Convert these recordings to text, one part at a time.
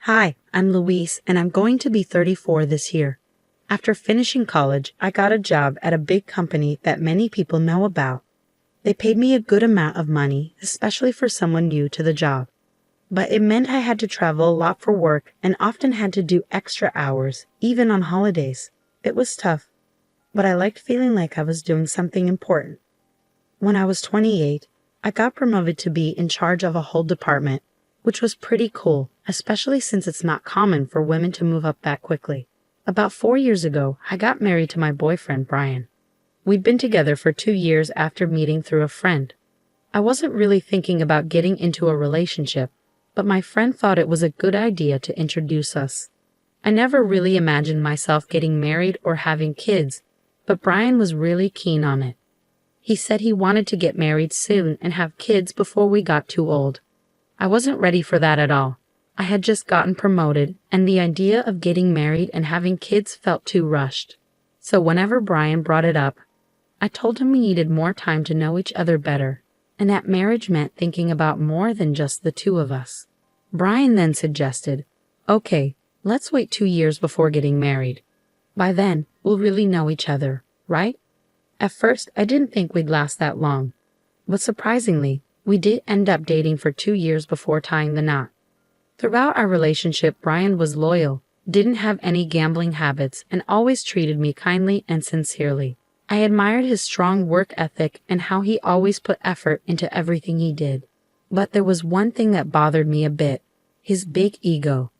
Hi, I'm Louise, and I'm going to be 34 this year. After finishing college, I got a job at a big company that many people know about. They paid me a good amount of money, especially for someone new to the job. But it meant I had to travel a lot for work and often had to do extra hours, even on holidays. It was tough, but I liked feeling like I was doing something important. When I was 28, I got promoted to be in charge of a whole department, which was pretty cool, especially since it's not common for women to move up that quickly. About 4 years ago, I got married to my boyfriend, Brian. We'd been together for 2 years after meeting through a friend. I wasn't really thinking about getting into a relationship, but my friend thought it was a good idea to introduce us. I never really imagined myself getting married or having kids, but Brian was really keen on it. He said he wanted to get married soon and have kids before we got too old. I wasn't ready for that at all. I had just gotten promoted, and the idea of getting married and having kids felt too rushed. So whenever Brian brought it up, I told him we needed more time to know each other better, and that marriage meant thinking about more than just the two of us. Brian then suggested, "Okay, let's wait 2 years before getting married. By then, we'll really know each other, right?" At first, I didn't think we'd last that long, but surprisingly, we did end up dating for 2 years before tying the knot. Throughout our relationship, Brian was loyal, didn't have any gambling habits, and always treated me kindly and sincerely. I admired his strong work ethic and how he always put effort into everything he did. But there was one thing that bothered me a bit: his big ego.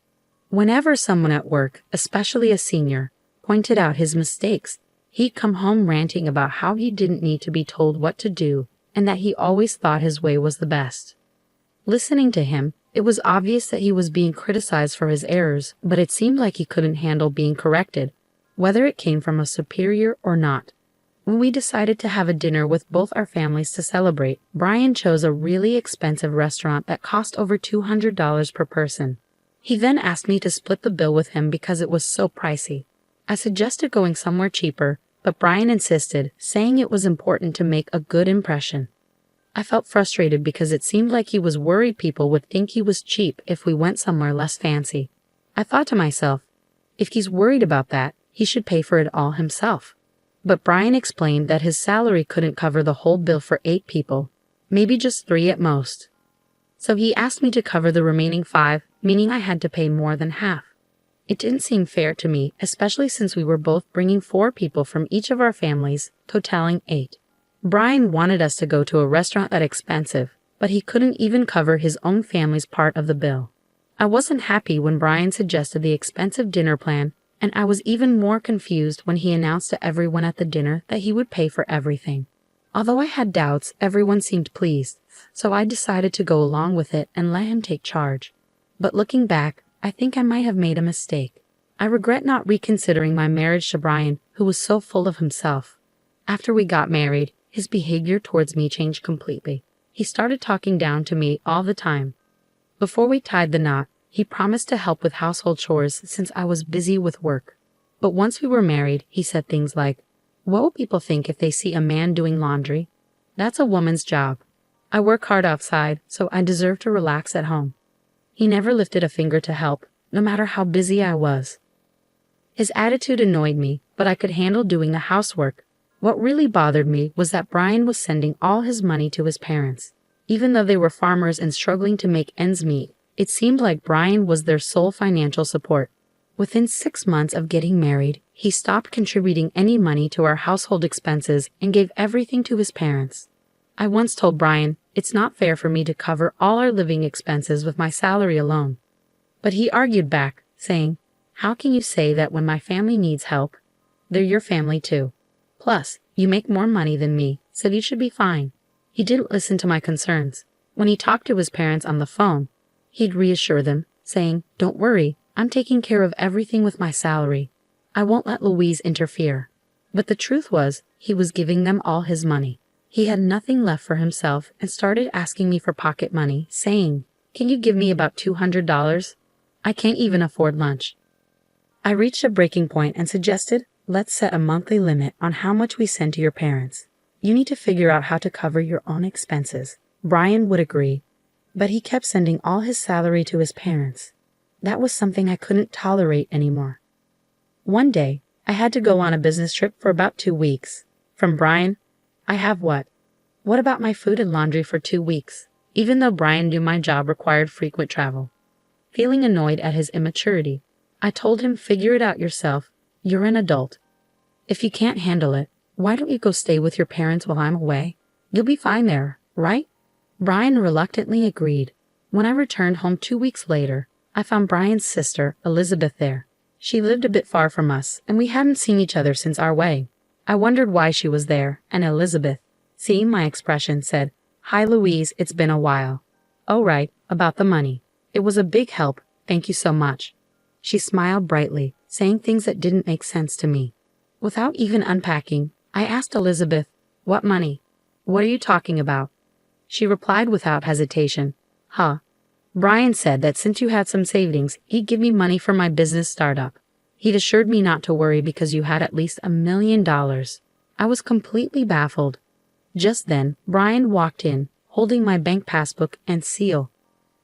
Whenever someone at work, especially a senior, pointed out his mistakes, he'd come home ranting about how he didn't need to be told what to do and that he always thought his way was the best. Listening to him, it was obvious that he was being criticized for his errors, but it seemed like he couldn't handle being corrected, whether it came from a superior or not. When we decided to have a dinner with both our families to celebrate, Brian chose a really expensive restaurant that cost over $200 per person. He then asked me to split the bill with him because it was so pricey. I suggested going somewhere cheaper, but Brian insisted, saying it was important to make a good impression. I felt frustrated because it seemed like he was worried people would think he was cheap if we went somewhere less fancy. I thought to myself, if he's worried about that, he should pay for it all himself. But Brian explained that his salary couldn't cover the whole bill for 8 people, maybe just 3 at most. So he asked me to cover the remaining 5, meaning I had to pay more than half. It didn't seem fair to me, especially since we were both bringing 4 people from each of our families, totaling 8. Brian wanted us to go to a restaurant that's expensive, but he couldn't even cover his own family's part of the bill. I wasn't happy when Brian suggested the expensive dinner plan, and I was even more confused when he announced to everyone at the dinner that he would pay for everything. Although I had doubts, everyone seemed pleased, so I decided to go along with it and let him take charge. But looking back, I think I might have made a mistake. I regret not reconsidering my marriage to Brian, who was so full of himself. After we got married, his behavior towards me changed completely. He started talking down to me all the time. Before we tied the knot, he promised to help with household chores since I was busy with work. But once we were married, he said things like, "What will people think if they see a man doing laundry? That's a woman's job. I work hard outside, so I deserve to relax at home." He never lifted a finger to help, no matter how busy I was. His attitude annoyed me, but I could handle doing the housework. What really bothered me was that Brian was sending all his money to his parents. Even though they were farmers and struggling to make ends meet, it seemed like Brian was their sole financial support. Within 6 months of getting married, he stopped contributing any money to our household expenses and gave everything to his parents. I once told Brian, it's not fair for me to cover all our living expenses with my salary alone. But he argued back, saying, "How can you say that when my family needs help? They're your family too. Plus, you make more money than me, so you should be fine." He didn't listen to my concerns. When he talked to his parents on the phone, he'd reassure them, saying, "Don't worry, I'm taking care of everything with my salary. I won't let Louise interfere." But the truth was, he was giving them all his money. He had nothing left for himself and started asking me for pocket money, saying, "Can you give me about $200? I can't even afford lunch." I reached a breaking point and suggested, let's set a monthly limit on how much we send to your parents. You need to figure out how to cover your own expenses. Brian would agree, but he kept sending all his salary to his parents. That was something I couldn't tolerate anymore. One day, I had to go on a business trip for about 2 weeks. From Brian, I have what? What about my food and laundry for 2 weeks? Even though Brian knew my job required frequent travel. Feeling annoyed at his immaturity, I told him, figure it out yourself. You're an adult. If you can't handle it, why don't you go stay with your parents while I'm away? You'll be fine there, right? Brian reluctantly agreed. When I returned home 2 weeks later, I found Brian's sister, Elizabeth, there. She lived a bit far from us, and we hadn't seen each other since our wedding. I wondered why she was there, and Elizabeth, seeing my expression, said, "Hi Louise, it's been a while." "Oh right, about the money. It was a big help, thank you so much." She smiled brightly, saying things that didn't make sense to me. Without even unpacking, I asked Elizabeth, "What money? What are you talking about?" She replied without hesitation, "Huh. Brian said that since you had some savings, he'd give me money for my business startup. He'd assured me not to worry because you had at least $1 million. I was completely baffled. Just then, Brian walked in, holding my bank passbook and seal.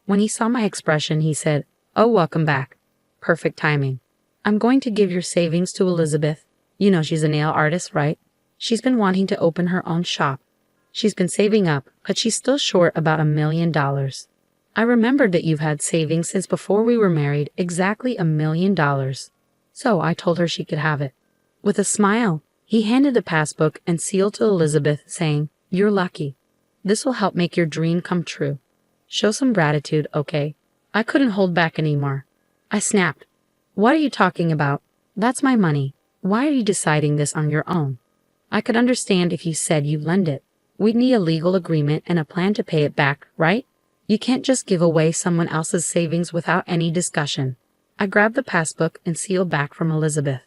When he saw my expression, he said, "Oh, welcome back. Perfect timing. I'm going to give your savings to Elizabeth. You know she's a nail artist, right? She's been wanting to open her own shop. She's been saving up, but she's still short about $1 million. I remembered that you've had savings since before we were married, exactly $1 million. So I told her she could have it." With a smile, he handed the passbook and seal to Elizabeth, saying, "You're lucky. This will help make your dream come true. Show some gratitude, okay?" I couldn't hold back anymore. I snapped, "What are you talking about? That's my money. Why are you deciding this on your own? I could understand if you said you lend it. We'd need a legal agreement and a plan to pay it back, right? You can't just give away someone else's savings without any discussion." I grabbed the passbook and seal back from Elizabeth.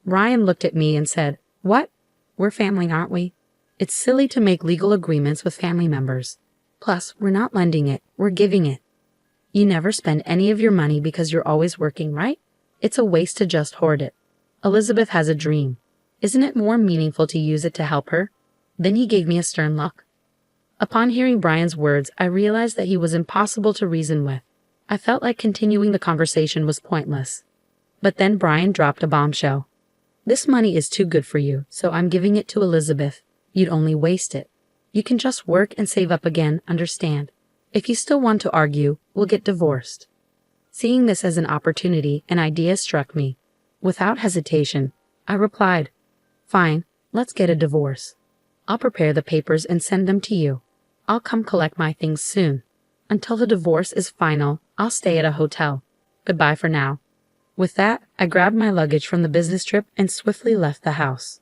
Brian looked at me and said, "What? We're family, aren't we? It's silly to make legal agreements with family members. Plus, we're not lending it, we're giving it. You never spend any of your money because you're always working, right? It's a waste to just hoard it. Elizabeth has a dream. Isn't it more meaningful to use it to help her?" Then he gave me a stern look. Upon hearing Brian's words, I realized that he was impossible to reason with. I felt like continuing the conversation was pointless. But then Brian dropped a bombshell. "This money is too good for you, so I'm giving it to Elizabeth. You'd only waste it. You can just work and save up again, understand? If you still want to argue, we'll get divorced." Seeing this as an opportunity, an idea struck me. Without hesitation, I replied, "Fine, let's get a divorce. I'll prepare the papers and send them to you. I'll come collect my things soon. Until the divorce is final, I'll stay at a hotel. Goodbye for now." With that, I grabbed my luggage from the business trip and swiftly left the house.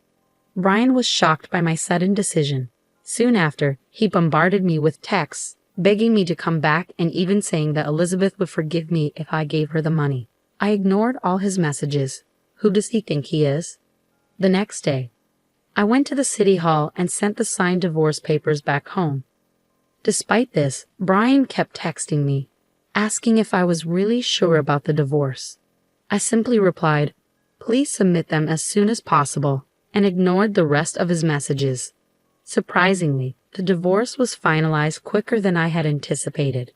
Brian was shocked by my sudden decision. Soon after, he bombarded me with texts, begging me to come back and even saying that Elizabeth would forgive me if I gave her the money. I ignored all his messages. Who does he think he is? The next day, I went to the city hall and sent the signed divorce papers back home. Despite this, Brian kept texting me, asking if I was really sure about the divorce. I simply replied, "Please submit them as soon as possible," and ignored the rest of his messages. Surprisingly, the divorce was finalized quicker than I had anticipated.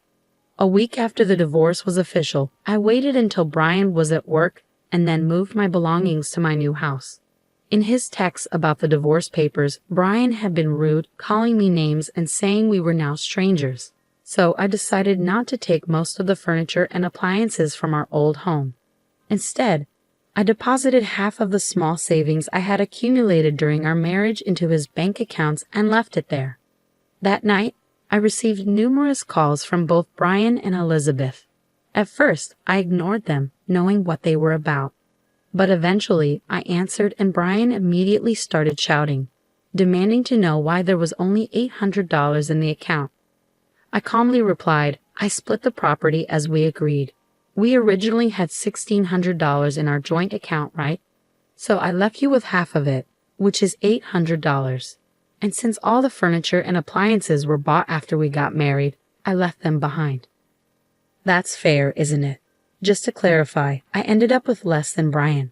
A week after the divorce was official, I waited until Brian was at work and then moved my belongings to my new house. In his texts about the divorce papers, Brian had been rude, calling me names and saying we were now strangers. So I decided not to take most of the furniture and appliances from our old home. Instead, I deposited half of the small savings I had accumulated during our marriage into his bank accounts and left it there. That night, I received numerous calls from both Brian and Elizabeth. At first, I ignored them, knowing what they were about. But eventually, I answered and Brian immediately started shouting, demanding to know why there was only $800 in the account. I calmly replied, "I split the property as we agreed. We originally had $1,600 in our joint account, right? So I left you with half of it, which is $800. And since all the furniture and appliances were bought after we got married, I left them behind." That's fair, isn't it? Just to clarify, I ended up with less than Brian.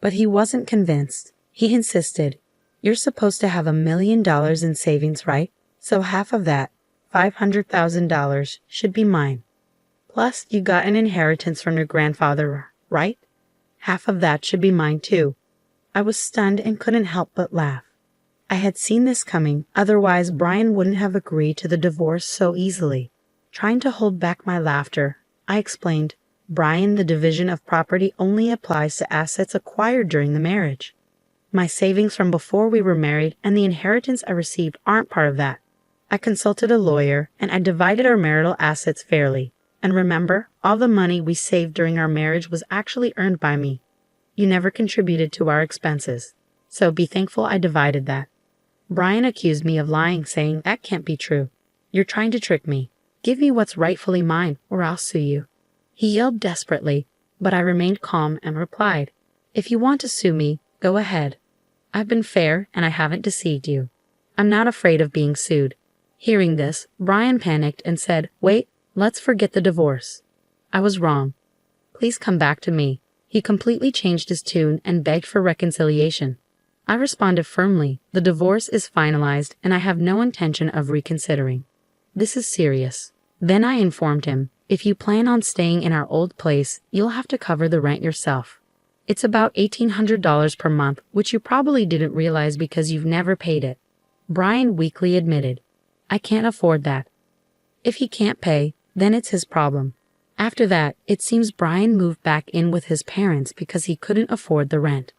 But he wasn't convinced. He insisted, "You're supposed to have $1 million in savings, right? So half of that, $500,000, should be mine." Plus, you got an inheritance from your grandfather, right? Half of that should be mine too. I was stunned and couldn't help but laugh. I had seen this coming, otherwise Brian wouldn't have agreed to the divorce so easily. Trying to hold back my laughter, I explained, Brian, the division of property only applies to assets acquired during the marriage. My savings from before we were married and the inheritance I received aren't part of that. I consulted a lawyer and I divided our marital assets fairly. And remember, all the money we saved during our marriage was actually earned by me. You never contributed to our expenses. So be thankful I divided that. Brian accused me of lying, saying, that can't be true. You're trying to trick me. Give me what's rightfully mine, or I'll sue you. He yelled desperately, but I remained calm and replied, if you want to sue me, go ahead. I've been fair and I haven't deceived you. I'm not afraid of being sued. Hearing this, Brian panicked and said, wait, let's forget the divorce. I was wrong. Please come back to me. He completely changed his tune and begged for reconciliation. I responded firmly, the divorce is finalized and I have no intention of reconsidering. This is serious. Then I informed him, if you plan on staying in our old place, you'll have to cover the rent yourself. It's about $1,800 per month, which you probably didn't realize because you've never paid it. Brian weakly admitted, I can't afford that. If he can't pay, then it's his problem. After that, it seems Brian moved back in with his parents because he couldn't afford the rent.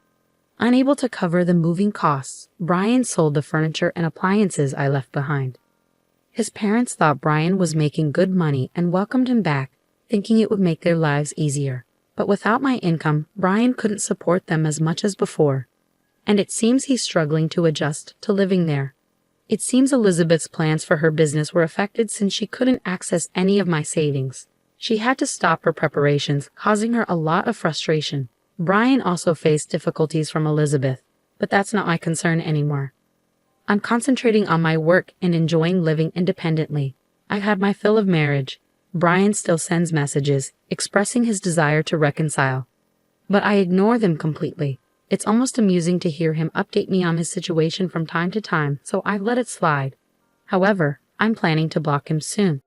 Unable to cover the moving costs, Brian sold the furniture and appliances I left behind. His parents thought Brian was making good money and welcomed him back, thinking it would make their lives easier. But without my income, Brian couldn't support them as much as before. And it seems he's struggling to adjust to living there. It seems Elizabeth's plans for her business were affected since she couldn't access any of my savings. She had to stop her preparations, causing her a lot of frustration. Brian also faced difficulties from Elizabeth, but that's not my concern anymore. I'm concentrating on my work and enjoying living independently. I've had my fill of marriage. Brian still sends messages, expressing his desire to reconcile. But I ignore them completely. It's almost amusing to hear him update me on his situation from time to time, so I've let it slide. However, I'm planning to block him soon.